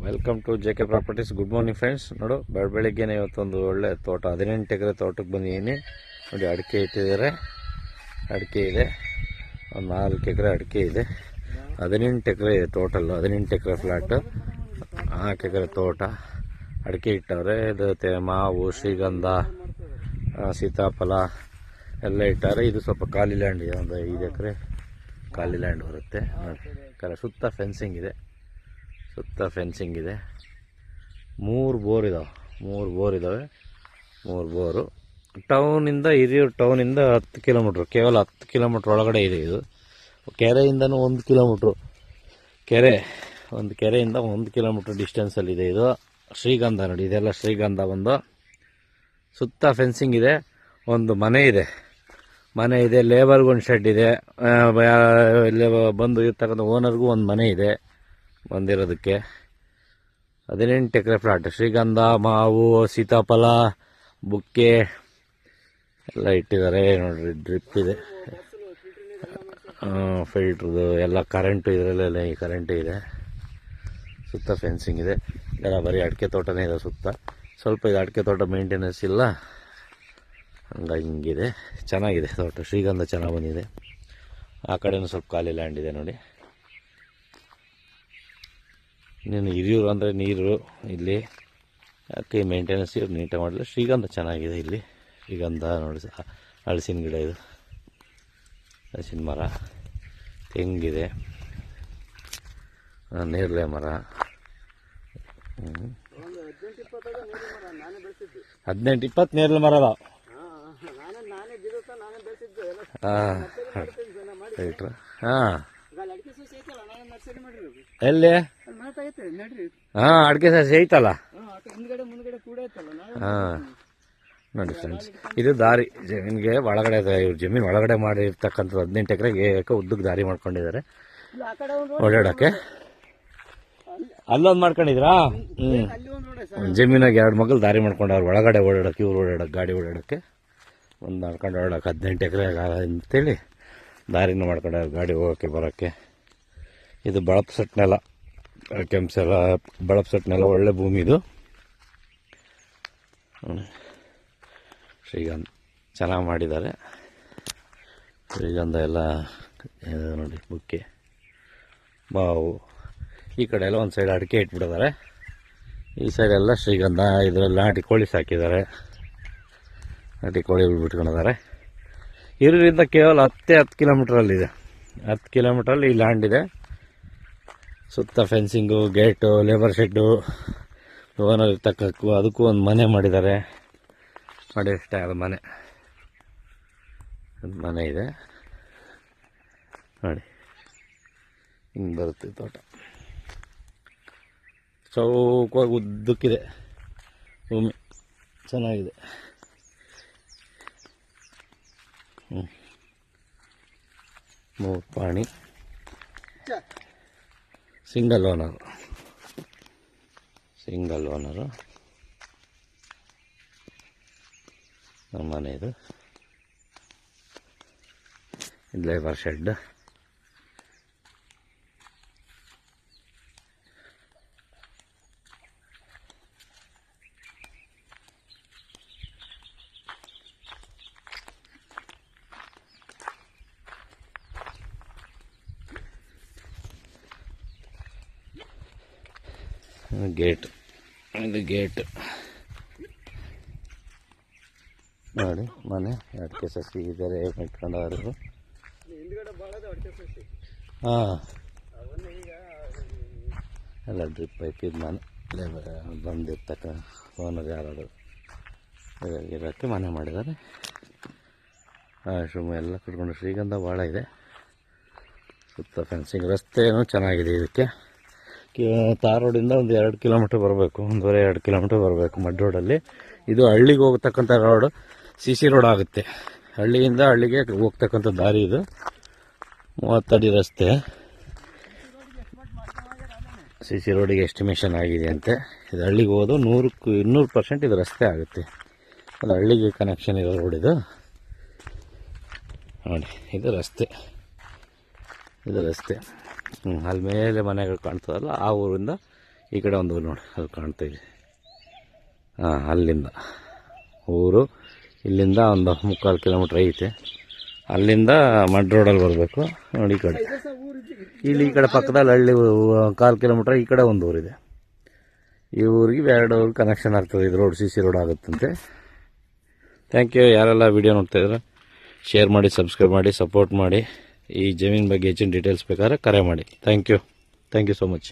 Welcome to JK properties. Good morning friends. ನೋಡು, ಬೆಳಗ್ಗೆನೇ ಇವತ್ತೊಂದು ಒಳ್ಳೆ ತೋಟ, 18 ಎಕರೆ ತೋಟಕ್ಕೆ ಬಂದಿದ್ದೀನಿ. ನೋಡಿ, ಅಡಿಕೆ ಇಟ್ಟಿದ್ದಾರೆ, ಅಡಿಕೆ ಇದೆ, ಒಂದು 4 ಎಕರೆ ಅಡಿಕೆ ಇದೆ. 18 ಎಕರೆ ಇದೆ ಟೋಟಲ್ಲು, 18 ಎಕರೆ ಫ್ಲ್ಯಾಟು, 4 ಎಕರೆ ತೋಟ, ಅಡಿಕೆ ಇಟ್ಟವ್ರೆ. ಇದು ಮಾವು, ಶ್ರೀಗಂಧ, ಸೀತಾಫಲ ಎಲ್ಲ ಇಟ್ಟಾರೆ. ಇದು ಸ್ವಲ್ಪ ಖಾಲಿ ಲ್ಯಾಂಡ್ ಇದೆ, ಒಂದು 5 ಎಕರೆ ಖಾಲಿ ಲ್ಯಾಂಡ್ ಬರುತ್ತೆ. ಸುತ್ತ ಫೆನ್ಸಿಂಗ್ ಇದೆ, ಫೆನ್ಸಿಂಗ್ ಇದೆ. 3 ಬೋರ್ ಇದಾವೆ, 3 ಬೋರ್ ಇದ್ದಾವೆ. 3 ಬೋರು ಟೌನಿಂದ, ಹಿರಿಯೂರು ಟೌನಿಂದ 10 ಕಿಲೋಮೀಟ್ರ್, ಕೇವಲ 10 ಕಿಲೋಮೀಟ್ರ್ ಒಳಗಡೆ ಇದೆ. ಇದು ಕೆರೆಯಿಂದನೂ 1 ಕಿಲೋಮೀಟ್ರು, ಒಂದು ಕೆರೆಯಿಂದ 1 ಕಿಲೋಮೀಟ್ರ್ ಡಿಸ್ಟೆನ್ಸಲ್ಲಿದೆ. ಇದು ಶ್ರೀಗಂಧ. ನೋಡಿ, ಇದೆಲ್ಲ ಶ್ರೀಗಂಧ. ಒಂದು ಸುತ್ತ ಫೆನ್ಸಿಂಗ್ ಇದೆ. ಒಂದು ಮನೆ ಇದೆ, ಲೇಬರ್ಗೊಂದು ಶೆಡ್ ಇದೆ. ಬಂದು ಇರ್ತಕ್ಕಂಥ ಓನರ್ಗೂ ಒಂದು ಮನೆ ಇದೆ ಬಂದಿರೋದಕ್ಕೆ. 18 ಎಕರೆ ಫ್ಲಾಟ್. ಶ್ರೀಗಂಧ, ಮಾವು, ಸೀತಾಫಲ, ಬುಕ್ಕೆ ಎಲ್ಲ ಇಟ್ಟಿದ್ದಾರೆ. ನೋಡ್ರಿ, ಡ್ರಿಪ್ ಇದೆ, ಫಿಲ್ಟ್ರದು ಎಲ್ಲ, ಕರೆಂಟು ಇದರಲ್ಲೆಲ್ಲ ಕರೆಂಟು ಇದೆ. ಸುತ್ತ ಫೆನ್ಸಿಂಗ್ ಇದೆ. ಎಲ್ಲ ಬರೀ ಅಡಿಕೆ ತೋಟನೇ ಇದೆ ಸುತ್ತ. ಸ್ವಲ್ಪ ಇದು ಅಡಿಕೆ ತೋಟ ಮೇಂಟೆನೆನ್ಸ್ ಇಲ್ಲ, ಹಂಗಾಗಿ ಹಿಂಗಿದೆ. ಚೆನ್ನಾಗಿದೆ ತೋಟ, ಶ್ರೀಗಂಧ ಚೆನ್ನಾಗಿ ಬಂದಿದೆ. ಆ ಕಡೆನೂ ಸ್ವಲ್ಪ ಖಾಲಿ ಲ್ಯಾಂಡ್ ಇದೆ. ನೋಡಿ, ಇನ್ನೇನು ಹಿರಿಯೂರು ಅಂದರೆ ನೀರು ಇಲ್ಲಿ, ಯಾಕೆ ಮೇಂಟೆನೆನ್ಸ್ ಇವ್ರು ನೀಟಾಗಿ ಮಾಡಲಿಲ್ಲ. ಶ್ರೀಗಂಧ ಚೆನ್ನಾಗಿದೆ ಇಲ್ಲಿ. ಶ್ರೀಗಂಧ ನೋಡಿ, ಹಲಸಿನ ಗಿಡ, ಇದು ಹಲಸಿನ ಮರ, ತೆಂಗಿದೆ, ನೇರಳೆ ಮರ. 18-20 ನೇರಳೆ ಮರ ಅದಾವ. ಹಾಂ, ಎಲ್ಲಿ? ಹಾಂ, ಅಡಿಕೆ ಸಸಿ ಐತಲ್ಲ. ಹಾಂ, ನೋಡಿ ಫ್ರೆಂಡ್ಸ್, ಇದು ದಾರಿ ಜಮೀನಿಗೆ ಒಳಗಡೆ. ಇವ್ರು ಜಮೀನು ಒಳಗಡೆ ಮಾಡಿರ್ತಕ್ಕಂಥದ್ದು 18 ಎಕರೆಗೆ ಉದ್ದಕ್ಕೆ ದಾರಿ ಮಾಡ್ಕೊಂಡಿದ್ದಾರೆ ಓಡಾಡೋಕ್ಕೆ. ಅಲ್ಲೊಂದು ಮಾಡ್ಕೊಂಡಿದ್ರಾ? ಜಮೀನಾಗ 2 ಮಗಲು ದಾರಿ ಮಾಡ್ಕೊಂಡವ್ರು ಒಳಗಡೆ ಓಡಾಡೋಕ್ಕೆ, ಇವ್ರು ಓಡಾಡೋಕ್ಕೆ, ಗಾಡಿ ಓಡಾಡೋಕ್ಕೆ ಒಂದು ಮಾಡ್ಕೊಂಡು ಓಡಾಡೋಕೆ. 18 ಎಕರೆ ಅಂತೇಳಿ ದಾರಿನೂ ಮಾಡ್ಕೊಂಡವ್ರು ಗಾಡಿ ಹೋಗೋಕ್ಕೆ ಬರೋಕ್ಕೆ. ಇದು ಬಳಪಸೆಟ್ ನೆಲ, ಕೆಂಪ್ಸೆಲ್ಲ ಬಳಪಸೆಟ್ ನೆಲ, ಒಳ್ಳೆ ಭೂಮಿ ಇದು. ಶ್ರೀಗಂಧ ಚೆನ್ನಾಗಿ ಮಾಡಿದ್ದಾರೆ. ಶ್ರೀಗಂಧ ಎಲ್ಲ ನೋಡಿ, ಬುಕ್ಕೆ, ಮಾವು. ಈ ಕಡೆ ಎಲ್ಲ ಒಂದು ಸೈಡ್ ಅಡಿಕೆ ಇಟ್ಬಿಟ್ಟಿದ್ದಾರೆ, ಈ ಸೈಡೆಲ್ಲ ಶ್ರೀಗಂಧ. ಇದರಲ್ಲಿ ನಾಟಿ ಕೋಳಿ ಸಾಕಿದ್ದಾರೆ, ನಾಟಿ ಕೋಳಿ ಬಿಟ್ಕೊಂಡಿದ್ದಾರೆ. ಹಿರಿಯೂರಿಂದ ಕೇವಲ 10 ಕಿಲೋಮೀಟ್ರಲ್ಲಿದೆ. 10 ಕಿಲೋಮೀಟ್ರಲ್ಲಿ ಈ ಲ್ಯಾಂಡ್ ಇದೆ. ಸುತ್ತ fencing, gate, labour shed, owner ಇರ್ತಕ್ಕೂ ಅದಕ್ಕೂ ಒಂದು ಮನೆ ಮಾಡಿದ್ದಾರೆ. ನೋಡಿ, ಇಷ್ಟೇ ಅದು ಮನೆ, ಒಂದು ಮನೆ ಇದೆ. ನೋಡಿ, ಹಿಂಗೆ ಬರುತ್ತೆ ತೋಟ. ಚೌಕವಾಗಿ ಉದ್ದಕ್ಕಿದೆ ಭೂಮಿ, ಚೆನ್ನಾಗಿದೆ. ಮೂರು ಪಾಣಿ, ಸಿಂಗಲ್ ಓನರು ನಮ್ಮ ಮನೆ. ಇದು ಲೇಬರ್ ಶೆಡ್. ಗೇಟ್, ಇದು ಗೇಟ್ ನೋಡಿ. ಮನೆ, ಅಡಿಕೆ ಸಸಿ ಇದ್ದಾರೆ ಇಟ್ಕೊಂಡವರು. ಹಾಂ, ಎಲ್ಲ ಡ್ರಿಪ್ ಪೈಪ್. ಇದು ಮನೆ, ಲೇಬರ್ ಬಂದಿರ್ತಕ್ಕ ಓನರ್ ಯಾರಾದ್ರು ಇರೋಕ್ಕೆ ಮನೆ ಮಾಡಿದ್ದಾರೆ. ವಾಶ್ರೂಮ್ ಎಲ್ಲ ಕಟ್ಕೊಂಡು. ಶ್ರೀಗಂಧ ಭಾಳ ಇದೆ. ಸುತ್ತ ಫೆನ್ಸಿಂಗ್. ರಸ್ತೆನೂ ಚೆನ್ನಾಗಿದೆ ಇದಕ್ಕೆ. ತಾರ್ ರೋಡಿಂದ ಒಂದು 2 ಕಿಲೋಮೀಟ್ರ್ ಬರಬೇಕು, 1.5-2 ಕಿಲೋಮೀಟ್ರ್ ಬರಬೇಕು ಮಡ್ ರೋಡಲ್ಲಿ. ಇದು ಹಳ್ಳಿಗೆ ಹೋಗ್ತಕ್ಕಂಥ ರೋಡ್, CC ರೋಡ್ ಆಗುತ್ತೆ. ಹಳ್ಳಿಯಿಂದ ಹಳ್ಳಿಗೆ ಹೋಗ್ತಕ್ಕಂಥ ದಾರಿ ಇದು. 30 ಅಡಿ ರಸ್ತೆ. CC ರೋಡಿಗೆ ಎಸ್ಟಿಮೇಷನ್ ಆಗಿದೆ ಅಂತೆ. ಇದು ಹಳ್ಳಿಗೆ ಹೋದು 100% ಇದು ರಸ್ತೆ ಆಗುತ್ತೆ. ಅದು ಹಳ್ಳಿಗೆ ಕನೆಕ್ಷನ್ ಇರೋ ರೋಡ್ ಇದು. ನೋಡಿ, ಇದು ರಸ್ತೆ. ಅಲ್ಲಿ ಮೇಲೆ ಮನೆಗಳು ಕಾಣ್ತದಲ್ಲ, ಆ ಊರಿಂದ ಈ ಕಡೆ ಒಂದು ಊರು ನೋಡಿ, ಅದು ಕಾಣ್ತಾ ಇದೆ. ಹಾಂ, ಅಲ್ಲಿಂದ ಊರು ಇಲ್ಲಿಂದ ಒಂದು 3/4 ಕಿಲೋಮೀಟ್ರ್ ಐತೆ. ಅಲ್ಲಿಂದ ಮಡ್ ರೋಡಲ್ಲಿ ಬರಬೇಕು ನೋಡಿ. ಈ ಕಡೆ ಇಲ್ಲಿ ಈ ಕಡೆ ಪಕ್ಕದಲ್ಲಿ ಹಳ್ಳಿ 1/4 ಕಿಲೋಮೀಟ್ರ್ ಈ ಕಡೆ ಒಂದು ಊರಿದೆ. ಈ ಊರಿಗೆ 2 ಊರು ಕನೆಕ್ಷನ್ ಆಗ್ತದೆ. ಇದು ರೋಡ್ CC ರೋಡ್ ಆಗುತ್ತಂತೆ. Thank you. ಯಾರೆಲ್ಲ ವೀಡಿಯೋ ನೋಡ್ತಾಯಿದ್ರೆ ಶೇರ್ ಮಾಡಿ, ಸಬ್ಸ್ಕ್ರೈಬ್ ಮಾಡಿ, ಸಪೋರ್ಟ್ ಮಾಡಿ. ಈ ಜಮೀನು ಬಗ್ಗೆ ಹೆಚ್ಚಿನ ಡೀಟೇಲ್ಸ್ ಬೇಕಾದ್ರೆ ಕರೆ ಮಾಡಿ. Thank you so much.